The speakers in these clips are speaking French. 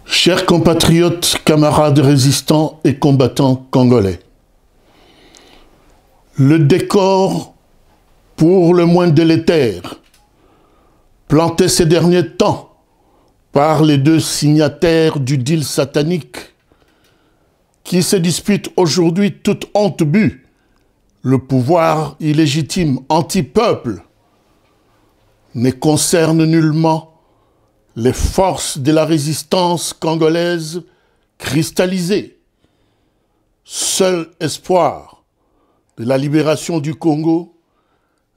Chers compatriotes, camarades résistants et combattants congolais, le décor, pour le moins délétère, planté ces derniers temps par les deux signataires du deal satanique qui se disputent aujourd'hui toute honte bue, le pouvoir illégitime anti-peuple, ne concerne nullement les forces de la résistance congolaise cristallisées. Seul espoir de la libération du Congo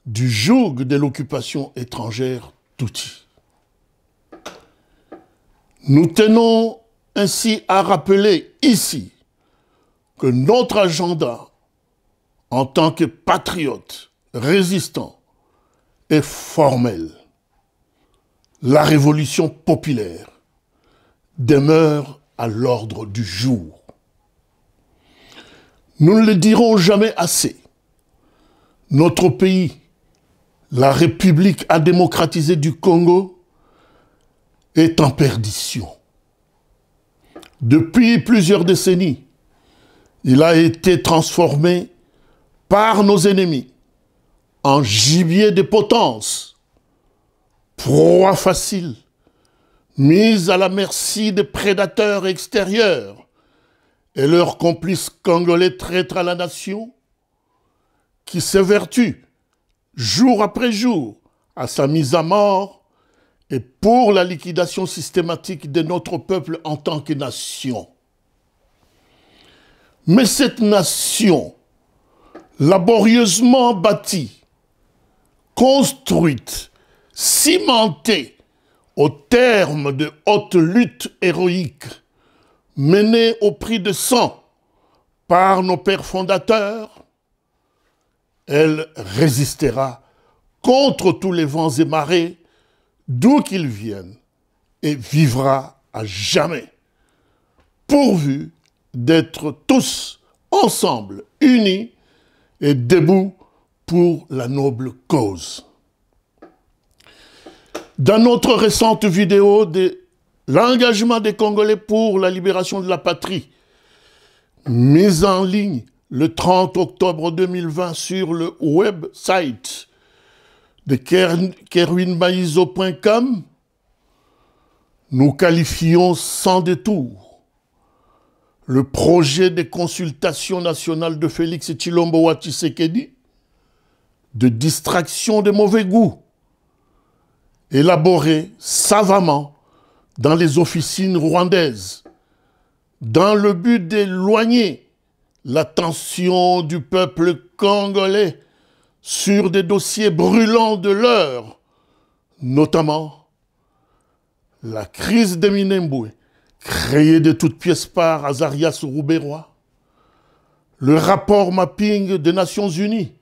du joug de l'occupation étrangère d'outils. Nous tenons ainsi à rappeler ici que notre agenda en tant que patriotes résistants est formel. La révolution populaire demeure à l'ordre du jour. Nous ne le dirons jamais assez. Notre pays, la République démocratisée du Congo, est en perdition. Depuis plusieurs décennies, il a été transformé par nos ennemis en gibier de potence, proie facile, mise à la merci des prédateurs extérieurs et leurs complices congolais traîtres à la nation, qui s'évertuent jour après jour à sa mise à mort et pour la liquidation systématique de notre peuple en tant que nation. Mais cette nation, laborieusement bâtie, construite, cimentée au terme de hautes luttes héroïques menées au prix de sang par nos pères fondateurs, elle résistera contre tous les vents et marées, d'où qu'ils viennent, et vivra à jamais, pourvu d'être tous ensemble, unis et debout pour la noble cause. Dans notre récente vidéo de l'engagement des Congolais pour la libération de la patrie, mise en ligne le 30 octobre 2020 sur le website de kerwinmaizo.com, nous qualifions sans détour le projet de consultation nationale de Félix Tshilombo Tshisekedi de distraction de mauvais goût, élaboré savamment dans les officines rwandaises, dans le but d'éloigner l'attention du peuple congolais sur des dossiers brûlants de l'heure, notamment la crise de Minembwe, créée de toutes pièces par Azarias Ruberwa, le rapport mapping des Nations Unies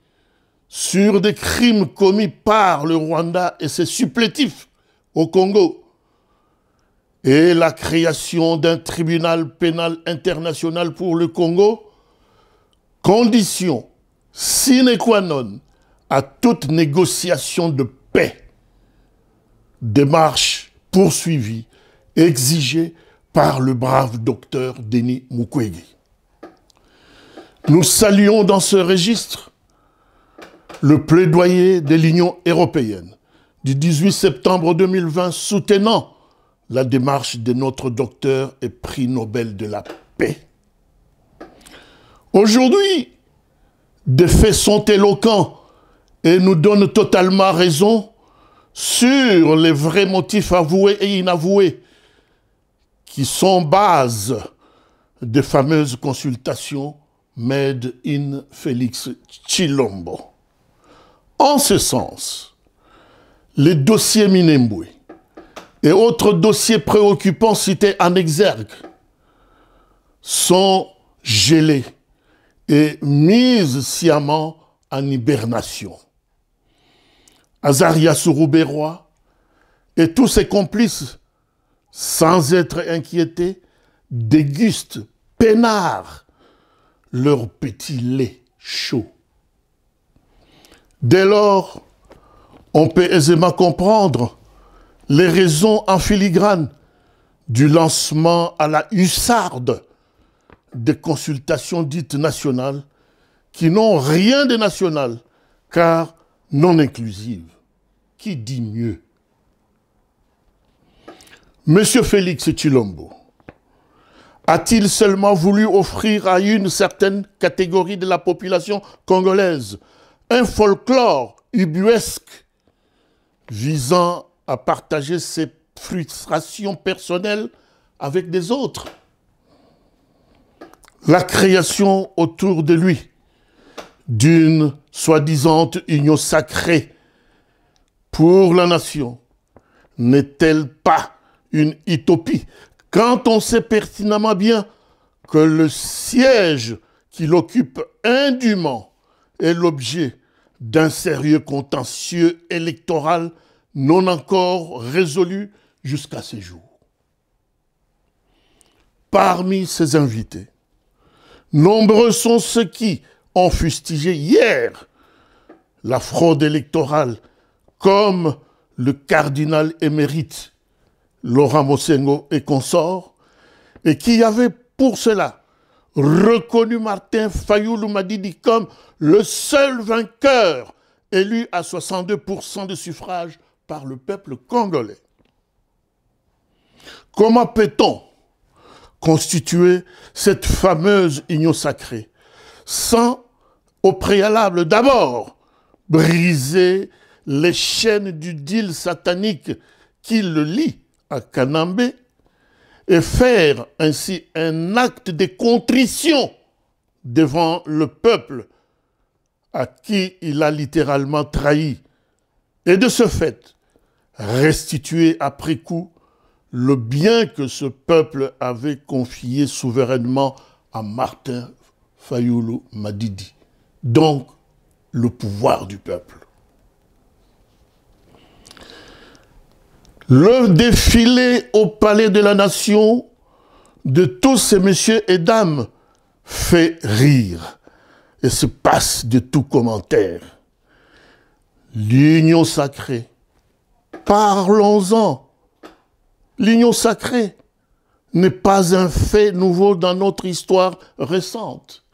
sur des crimes commis par le Rwanda et ses supplétifs au Congo, et la création d'un tribunal pénal international pour le Congo, condition sine qua non à toute négociation de paix. Démarche poursuivie, exigée par le brave docteur Denis Mukwege. Nous saluons dans ce registre le plaidoyer de l'Union européenne du 18 septembre 2020 soutenant la démarche de notre docteur et prix Nobel de la paix. Aujourd'hui, des faits sont éloquents et nous donnent totalement raison sur les vrais motifs avoués et inavoués qui sont base des fameuses consultations Made in Félix Tshilombo. En ce sens, les dossiers Minembwe et autres dossiers préoccupants cités en exergue sont gelés et mis sciemment en hibernation. Azarias Ruberwa et tous ses complices, sans être inquiétés, dégustent peinards leur petit lait chaud. Dès lors, on peut aisément comprendre les raisons en filigrane du lancement à la hussarde des consultations dites nationales qui n'ont rien de national, car non inclusives. Qui dit mieux? Monsieur Félix Tshilombo a-t-il seulement voulu offrir à une certaine catégorie de la population congolaise un folklore ubuesque visant à partager ses frustrations personnelles avec des autres? La création autour de lui d'une soi-disant union sacrée pour la nation n'est-elle pas une utopie quand on sait pertinemment bien que le siège qu'il occupe indûment est l'objet d'un sérieux contentieux électoral non encore résolu jusqu'à ces jours? Parmi ses invités, nombreux sont ceux qui ont fustigé hier la fraude électorale, comme le cardinal émérite Laurent Mosengo et consorts, et qui avaient pour cela reconnu Martin Fayulu Madidi comme le seul vainqueur élu à 62% de suffrages par le peuple congolais. Comment peut-on constituer cette fameuse union sacrée sans, au préalable, d'abord briser les chaînes du deal satanique qui le lie à Kanambé et faire ainsi un acte de contrition devant le peuple à qui il a littéralement trahi, et de ce fait restituer après coup le bien que ce peuple avait confié souverainement à Martin Fayulu Madidi, donc le pouvoir du peuple. Le défilé au palais de la nation de tous ces messieurs et dames fait rire et se passe de tout commentaire. L'union sacrée, parlons-en. L'union sacrée n'est pas un fait nouveau dans notre histoire récente.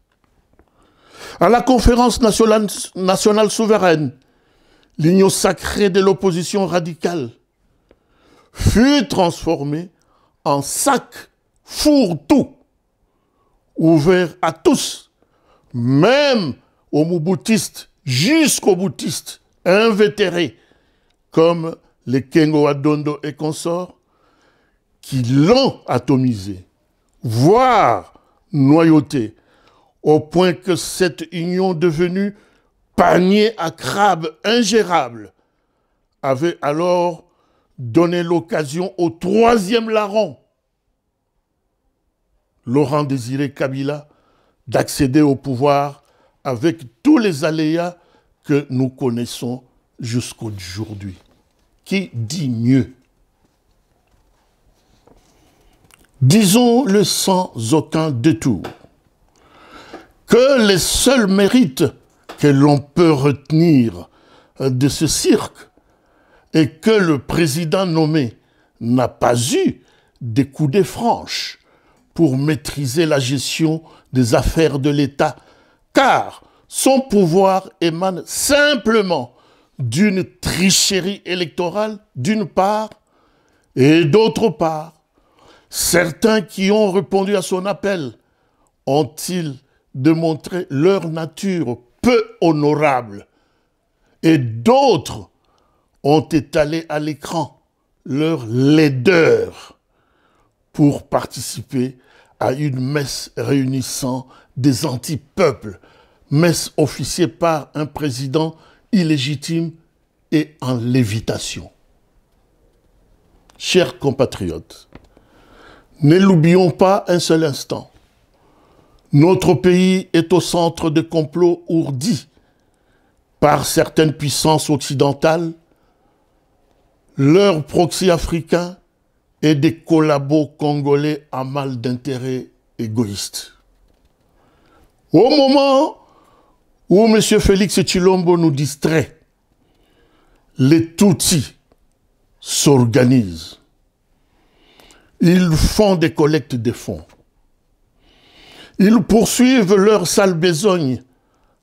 À la conférence nationale souveraine, l'union sacrée de l'opposition radicale fut transformée en sac fourre-tout, ouvert à tous, même aux mouboutistes jusqu'aux boutistes invétérés, comme les Kengo Adondo et consorts, qui l'ont atomisé, voire noyauté, au point que cette union devenue panier à crabes ingérable avait alors donné l'occasion au troisième larron, Laurent Désiré Kabila, d'accéder au pouvoir avec tous les aléas que nous connaissons jusqu'aujourd'hui. Qui dit mieux? Disons-le sans aucun détour, que les seuls mérites que l'on peut retenir de ce cirque est que le président nommé n'a pas eu des coudées franches pour maîtriser la gestion des affaires de l'État, car son pouvoir émane simplement d'une tricherie électorale d'une part, et d'autre part, certains qui ont répondu à son appel ont-ils démontré leur nature peu honorable, et d'autres ont étalé à l'écran leur laideur pour participer à une messe réunissant des anti-peuples, messe officiée par un président illégitime et en lévitation. Chers compatriotes, ne l'oublions pas un seul instant. Notre pays est au centre de complots ourdis par certaines puissances occidentales, leurs proxys africains et des collabos congolais à mal d'intérêts égoïstes. Au moment où M. Félix Tshilombo nous distrait, les Tutsis s'organisent. Ils font des collectes de fonds. Ils poursuivent leur sale besogne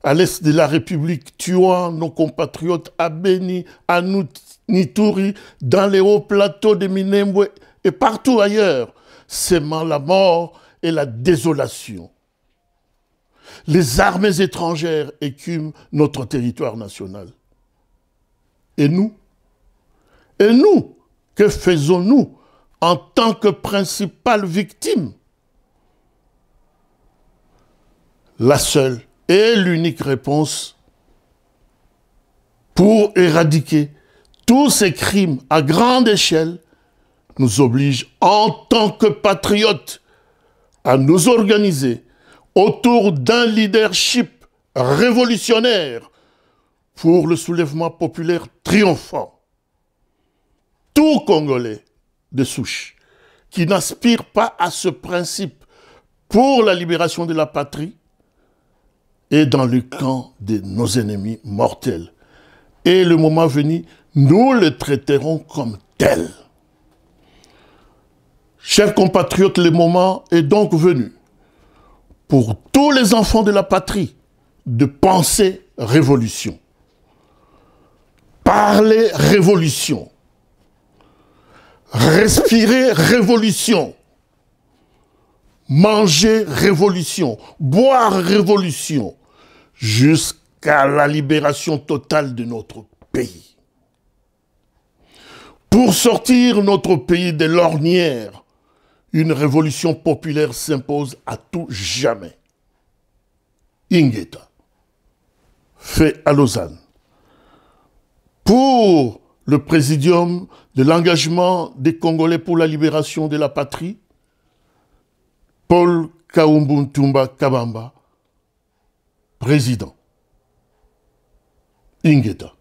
à l'est de la République, tuant nos compatriotes à Beni, à Nituri, dans les hauts plateaux de Minembwe et partout ailleurs, sémant la mort et la désolation. Les armées étrangères écument notre territoire national. Et nous, que faisons-nous en tant que principales victimes? La seule et l'unique réponse pour éradiquer tous ces crimes à grande échelle nous oblige en tant que patriotes à nous organiser autour d'un leadership révolutionnaire pour le soulèvement populaire triomphant. Tout Congolais de souche qui n'aspire pas à ce principe pour la libération de la patrie est dans le camp de nos ennemis mortels. Et le moment venu, nous le traiterons comme tel. Chers compatriotes, le moment est donc venu pour tous les enfants de la patrie de penser révolution, parler révolution, respirer révolution, manger révolution, boire révolution, jusqu'à la libération totale de notre pays. Pour sortir notre pays de l'ornière, une révolution populaire s'impose à tout jamais. Ingeta, fait à Lausanne. Pour le Présidium de l'engagement des Congolais pour la libération de la patrie, Paul Kaumbu Ntumba Kabamba, président. Ingeta.